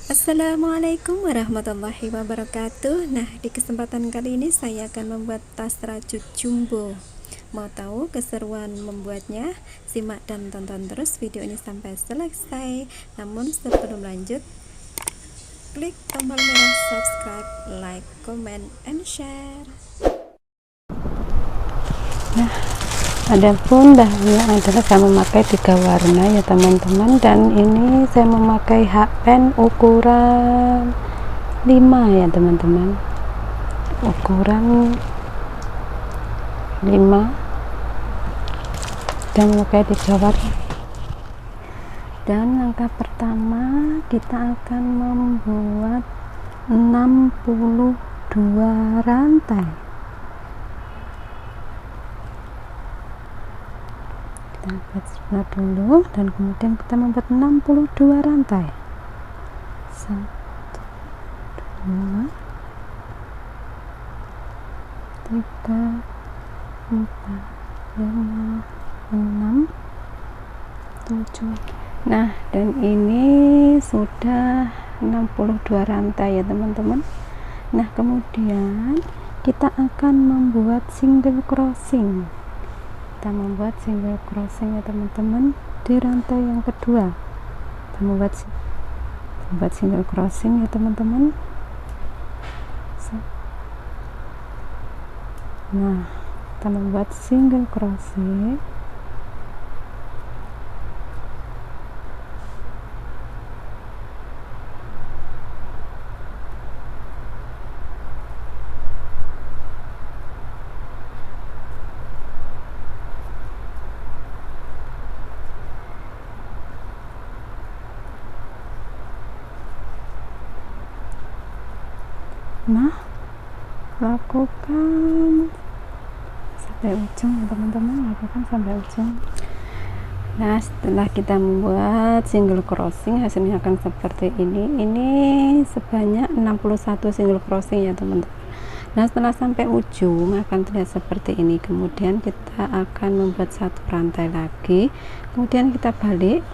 Assalamualaikum warahmatullahi wabarakatuh. Nah, di kesempatan kali ini saya akan membuat tas rajut jumbo. Mau tahu keseruan membuatnya? Simak dan tonton terus video ini sampai selesai. Namun sebelum lanjut, klik tombol merah subscribe, like, comment, and share. Nah, adapun bahannya adalah saya memakai 3 warna ya teman-teman, dan ini saya memakai hakpen ukuran 5 ya teman-teman, ukuran 5 dan memakai 3 warna. Dan langkah pertama kita akan membuat 62 rantai. Kita buat sebelah dulu dan kemudian kita membuat 62 rantai. 1 2 3 4 5 6 7. Nah, dan ini sudah 62 rantai ya teman-teman. Nah, kemudian kita akan membuat single crossing. Kita membuat single crossing ya teman-teman di rantai yang kedua. Kita membuat single crossing ya teman-teman. Nah, kita membuat single crochet. Nah, lakukan sampai ujung ya teman-teman, lakukan sampai ujung. Nah, setelah kita membuat single crossing, hasilnya akan seperti ini. Ini sebanyak 61 single crossing ya teman-teman. Nah, setelah sampai ujung akan terlihat seperti ini. Kemudian kita akan membuat satu rantai lagi, kemudian kita balik.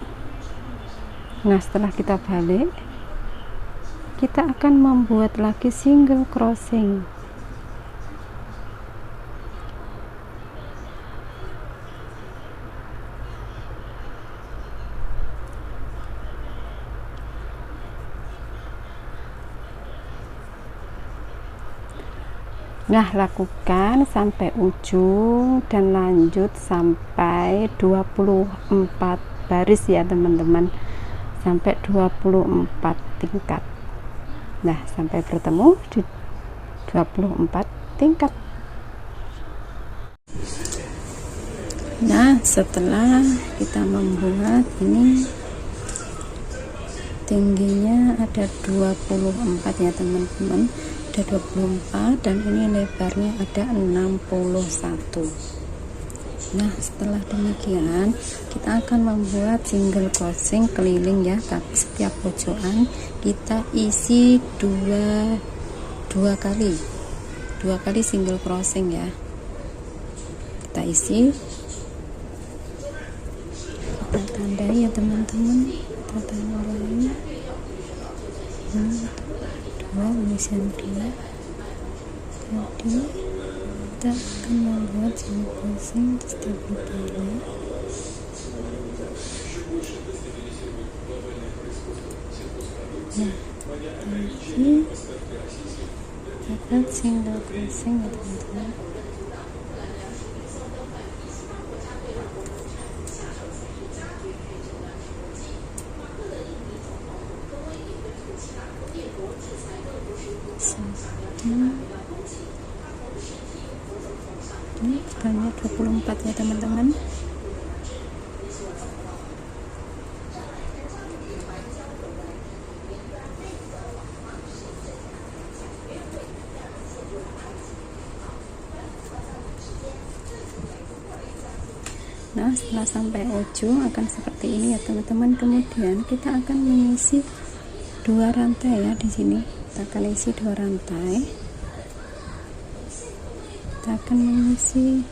Nah, setelah kita balik, kita akan membuat lagi single crossing. Nah, lakukan sampai ujung dan lanjut sampai 24 baris ya teman-teman, sampai 24 tingkat. Nah, sampai bertemu di 24 tingkat. Nah, setelah kita membuat ini, tingginya ada 24 ya teman-teman, ada 24, dan ini lebarnya ada 61. Nah, setelah demikian kita akan membuat single crossing keliling ya, tapi setiap pojokan kita isi dua kali single crossing ya. Kita isi, kita tandai ya teman-teman, kita tandai 2 misian 2. Jadi kita akan membuat single crossing di setiap lubangnya. Nah, ini dapat single crossing ya teman-teman. Ini sebanyak 24 ya teman-teman. Nah, setelah sampai ujung akan seperti ini ya teman-teman. Kemudian kita akan mengisi 2 rantai ya di sini. Kita akan isi 2 rantai. Kita akan mengisi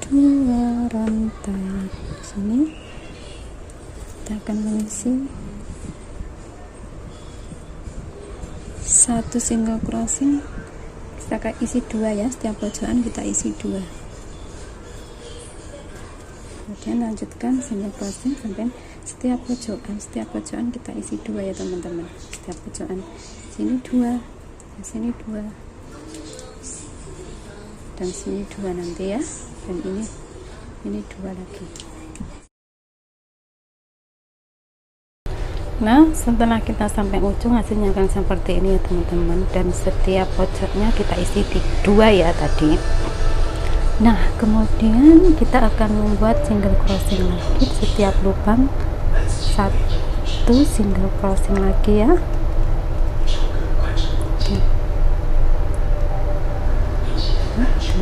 2 rantai di sini. Kita akan mengisi 1 single crossing kita isi 2 ya, setiap pojokan kita isi 2. Kemudian lanjutkan single crossing sampai setiap pojokan kita isi 2 ya teman-teman. Setiap pojokan sini 2, sini 2, dan sini 2 nanti ya, dan ini 2 lagi. Nah, setelah kita sampai ujung hasilnya akan seperti ini ya teman-teman, dan setiap pojoknya kita isi di 2 ya tadi. Nah, kemudian kita akan membuat single crossing lagi setiap lubang, 1 single crossing lagi ya.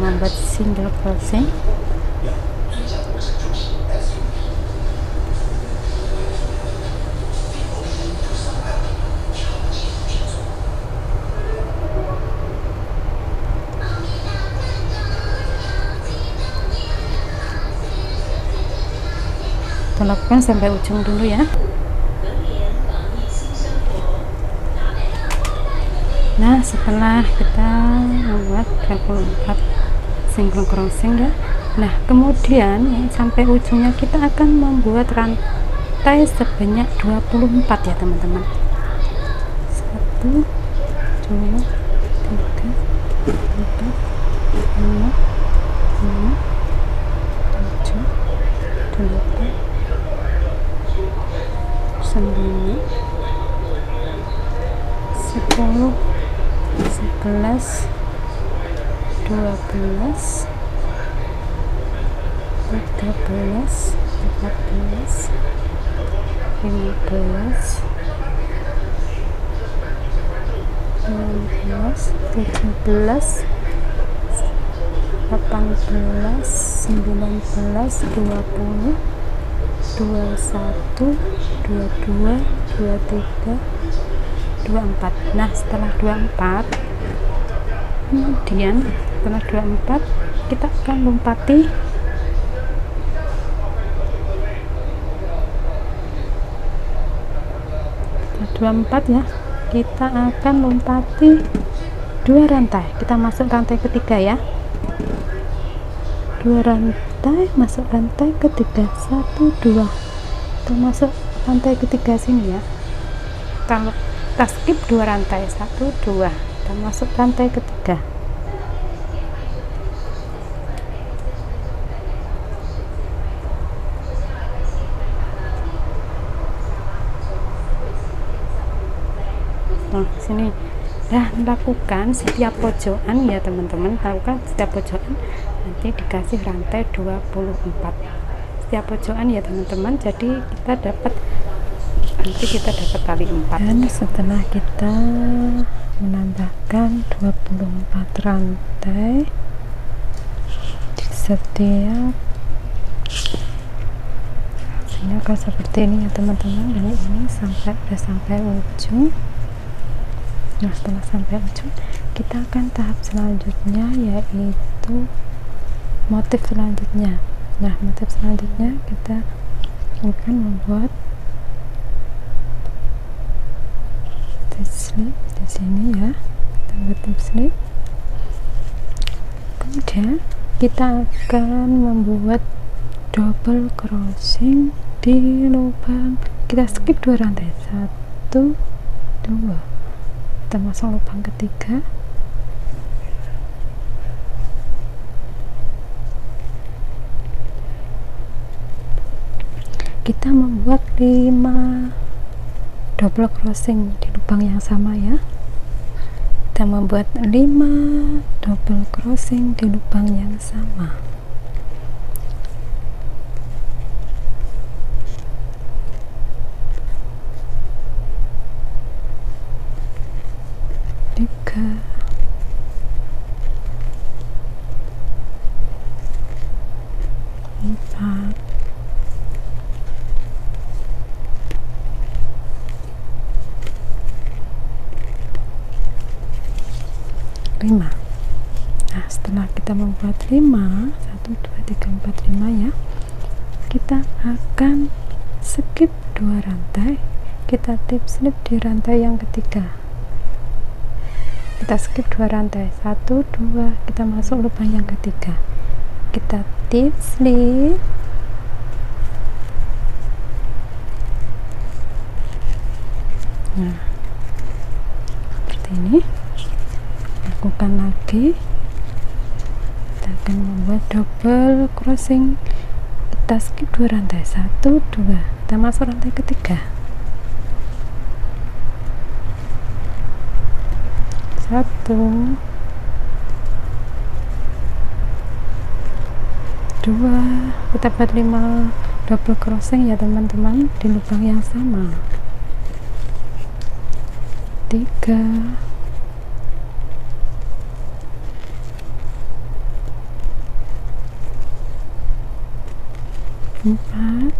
Membuat single crossing. Lakukan sampai ujung dulu ya. Nah, setelah kita membuat 24 single crossing ya, nah kemudian sampai ujungnya kita akan membuat rantai sebanyak 24 ya teman-teman. 1 2 3 4 5 6 7 8 9 10 11 12 13 14 15 16 17 18 19 20 21 22 23 24. Nah, setelah 24 kemudian setelah 24 kita akan lompati setelah 24 ya, kita akan lompati 2 rantai. Kita masuk rantai ketiga ya, 2 rantai, masuk rantai ketiga, 1 2, kita masuk rantai ketiga sini ya. Kita skip 2 rantai, 1 2, kita masuk rantai ketiga. Nah, sini dan lakukan setiap pojokan ya teman-teman, lakukan setiap pojokan, nanti dikasih rantai 24 setiap pojokan ya teman-teman. Jadi kita dapat tali 4. Dan setelah kita menambahkan 24 rantai di setiap, hasilnya akan seperti ini ya teman-teman. Dan ini udah sampai ujung. Nah, setelah sampai ujung kita akan tahap selanjutnya, yaitu motif selanjutnya. Nah, motif selanjutnya kita akan membuat slip di sini ya, kita buat slip. Kemudian kita akan membuat double crossing di lubang, kita skip 2 rantai, 1 2, kita masuk lubang ketiga, kita membuat 5 double crossing di lubang yang sama ya. Kita membuat 5 double crossing di lubang yang sama. Tiga, 4, 5. Nah, setelah kita membuat 5, 1 2 3 4 5 ya, kita akan skip 2 rantai, kita tip slip di rantai yang ketiga. kita skip 2 rantai, 1 2, kita masuk lubang yang ketiga, kita tip slip, nah seperti ini. Lakukan lagi, kita akan membuat double crossing, kita skip 2 rantai, 1 2, kita masuk rantai ketiga, 1 2, kita buat 5 double crossing ya teman-teman di lubang yang sama, 3 4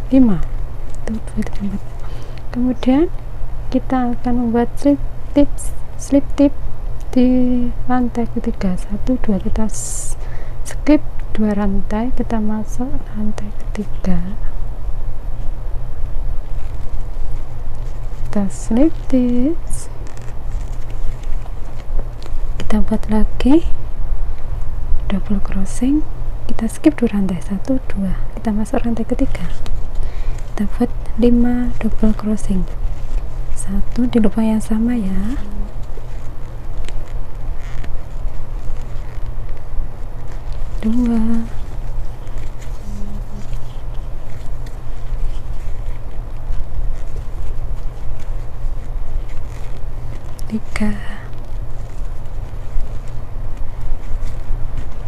5. Kemudian kita akan membuat slip tip di rantai ketiga, 1 2, kita skip 2 rantai, kita masuk rantai ketiga, kita slip tips, kita buat lagi double crossing, kita skip 2 rantai, 1 2, kita masuk rantai ketiga, kita buat 5 double crossing, 1 di lubang yang sama ya, 2 3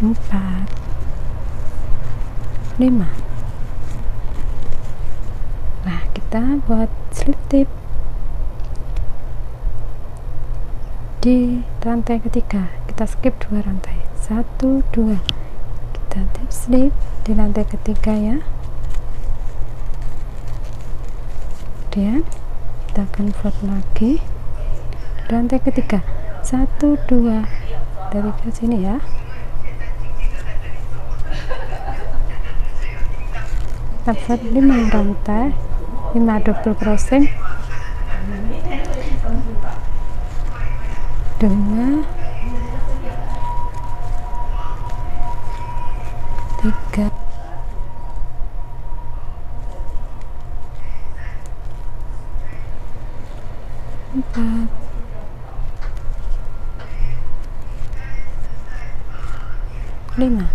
4 5. Nah kita buat slip tip di rantai ketiga, kita skip 2 rantai, 1 2, kita tip slip di rantai ketiga ya, kemudian kita akan buat lagi rantai ketiga, 1 2, dari ke sini ya, kita buat 5 rantai, 5 double crossing, 2 3 4 5.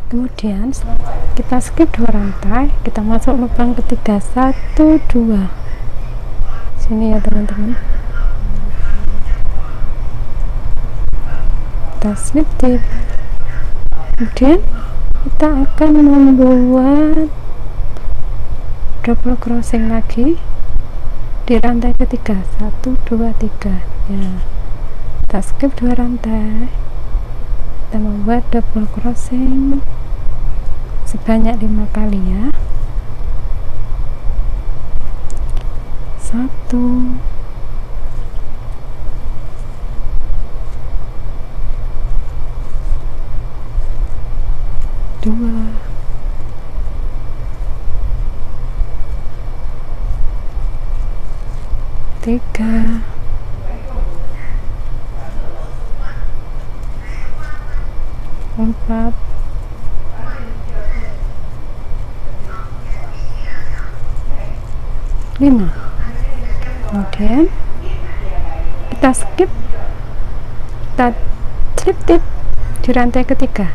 Kemudian kita skip 2 rantai, kita masuk lubang ketiga, 1 2, sini ya teman-teman, kita slip tip, kemudian kita akan membuat double crossing lagi di rantai ketiga, 1 2 3 ya, kita skip 2 rantai, kita membuat double crossing sebanyak 5 kali ya, 1 2 3 4 5. Kemudian kita skip, kita slip tip di rantai ketiga,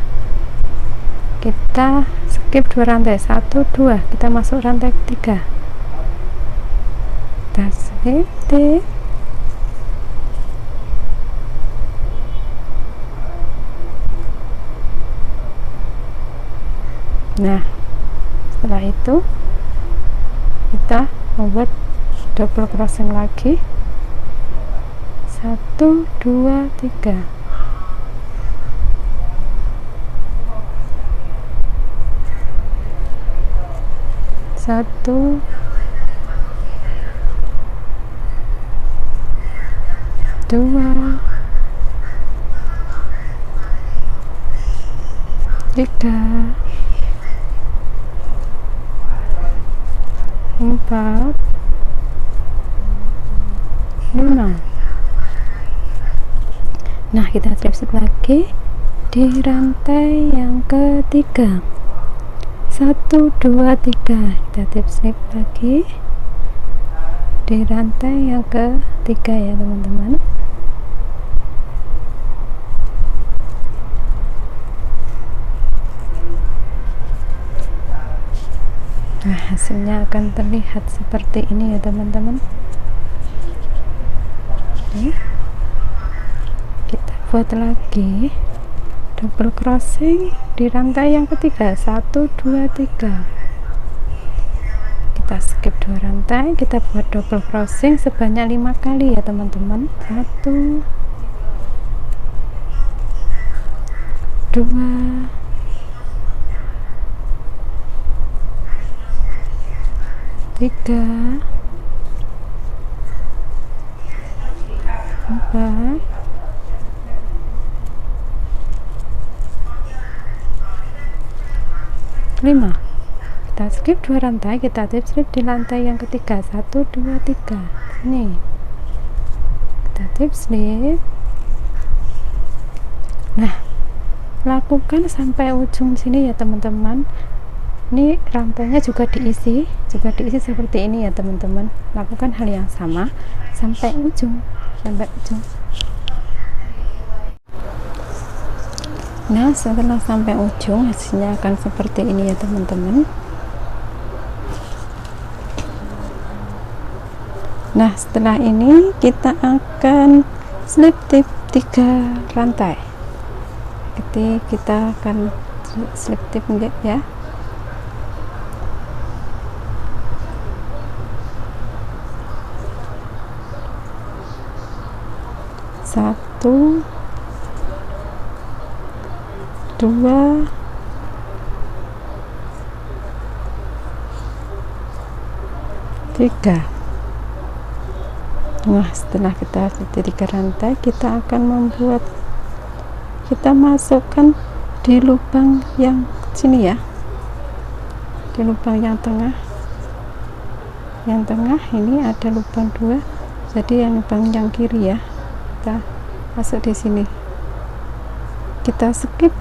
kita skip 2 rantai, 1 2, kita masuk rantai ketiga, kita slip tip, nah setelah itu kita membuat double crossing lagi, 1 2 3, 1 2 3 4, 5. Nah, kita slip lagi di rantai yang ketiga. 1, 2, 3. Kita slip lagi di rantai yang ketiga ya teman-teman. Nah, hasilnya akan terlihat seperti ini ya teman-teman. Kita buat lagi double crossing di rantai yang ketiga. 1, 2, 3. Kita skip 2 rantai, kita buat double crossing sebanyak 5 kali ya teman-teman. 1, 2, 3, 4, 5. Kita skip 2 rantai, kita slip di lantai yang ketiga. 1, 2, 3. Ini kita slip. Nah, lakukan sampai ujung sini ya teman-teman. Ini rantainya juga diisi seperti ini ya teman-teman. Lakukan hal yang sama sampai ujung. Nah, setelah sampai ujung hasilnya akan seperti ini ya teman-teman. Nah, setelah ini kita akan slip tip 3 rantai. Jadi kita akan slip tip ya. 1, 2, 3. Nah, setelah kita slip 3 rantai, kita akan masukkan di lubang yang sini ya, di lubang yang tengah ini ada lubang 2, jadi yang lubang yang kiri ya, kita masuk di sini. Kita skip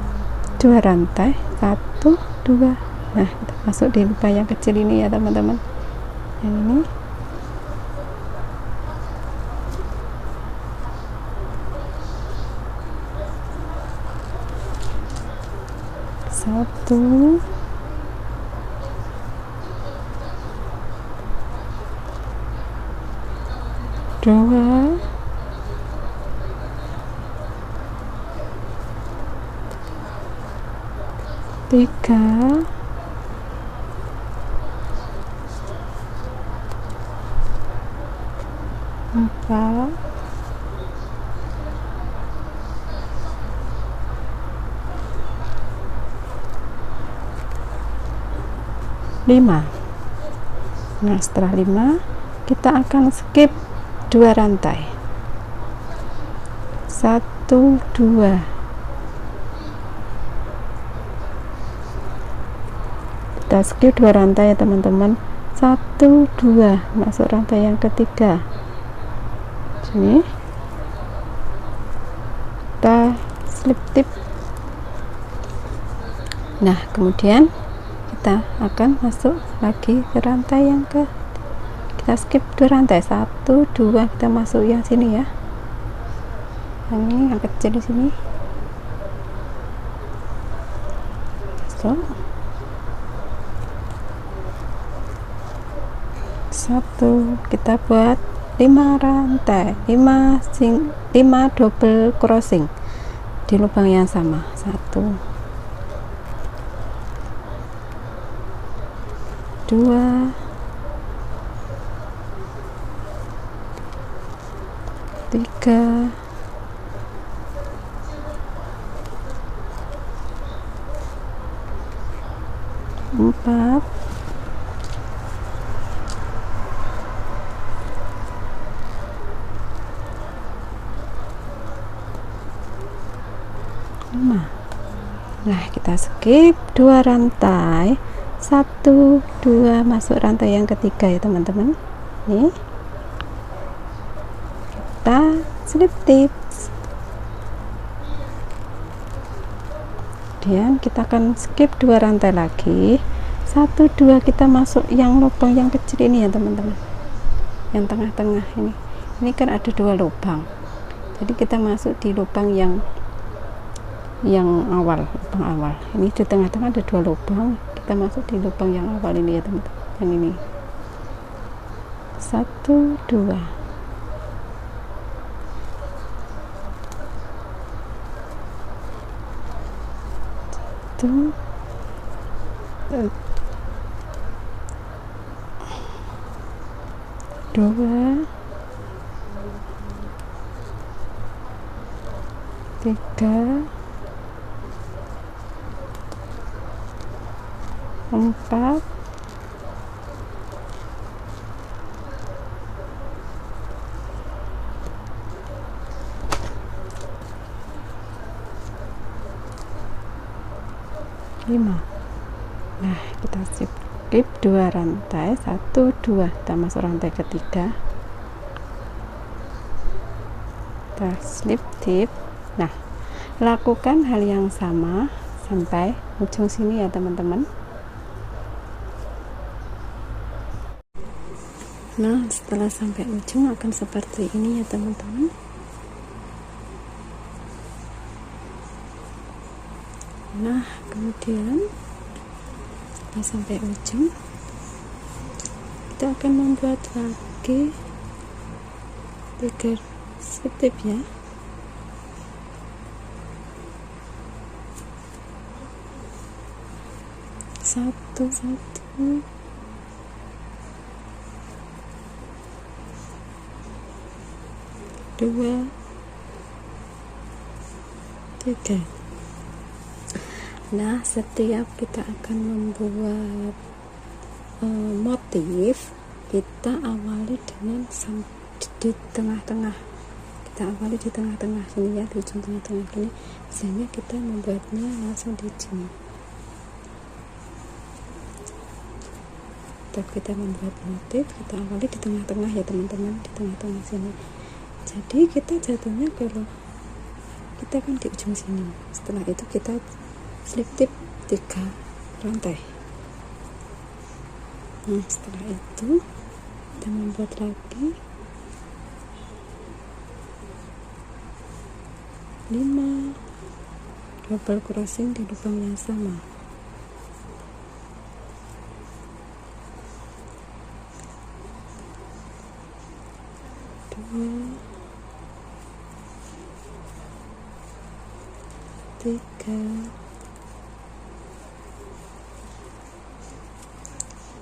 2 rantai, 1, 2. Nah, kita masuk di lubang yang kecil ini ya teman-teman, yang ini. Satu, 2, 3, 4, 5. Nah, setelah 5 kita akan skip 2 rantai. 1, 2. Kita skip 2 rantai ya teman-teman. 1, 2, masuk rantai yang ketiga. Sini kita slip tip. Nah, kemudian kita akan masuk lagi ke rantai yang kita skip 2 rantai. 1, 2, kita masuk yang sini ya, yang ini yang kecil di sini. So, 1, kita buat 5 rantai, 5 double crossing di lubang yang sama. 1, 2, 3, 4, 5. Nah, kita skip 2 rantai. 1 2 masuk rantai yang ketiga ya teman-teman. Nih kita slip tips, kemudian kita akan skip 2 rantai lagi, 1 2 kita masuk yang lubang yang kecil ini ya teman-teman, yang tengah-tengah ini kan ada 2 lubang, jadi kita masuk di lubang yang awal, lubang awal ini di tengah-tengah ada 2 lubang, kita masuk di lubang yang awal ini ya teman-teman, yang ini 1 2 1 2 3 4 5. Nah kita skip 2 rantai, 1 2 kita masuk rantai ketiga, kita slip tip. Nah lakukan hal yang sama sampai ujung sini ya teman-teman. Nah setelah sampai ujung akan seperti ini ya teman-teman. Nah kemudian setelah sampai ujung kita akan membuat lagi 3 slip tip ya. Satu 2 3. Nah setiap kita akan membuat motif, kita awali dengan di tengah-tengah, kita awali di tengah-tengah sini ya, di ujung tengah-tengah ini, sehingga kita membuatnya langsung di ujung. Setiap kita membuat motif, kita awali di tengah-tengah ya teman-teman, di tengah-tengah sini. Jadi kita jatuhnya kalau kita kan di ujung sini, setelah itu kita slip tip 3 rantai. Nah setelah itu kita membuat lagi 5 double crossing di lubang yang sama. Tiga,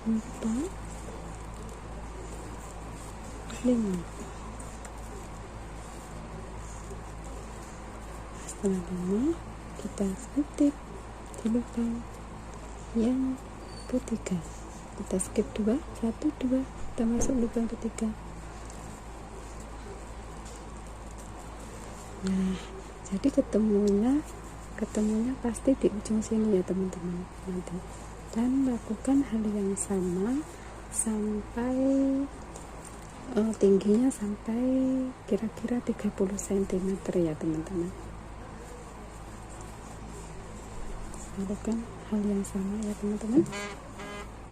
4, 5. Setelah 5 kita skip tip di lubang yang ketiga, kita skip 2 1 2 kita masuk lubang ketiga. Nah jadi ketemunya pasti di ujung sini ya teman-teman nanti, dan lakukan hal yang sama sampai tingginya sampai kira-kira 30 cm ya teman-teman. Lakukan hal yang sama ya teman-teman.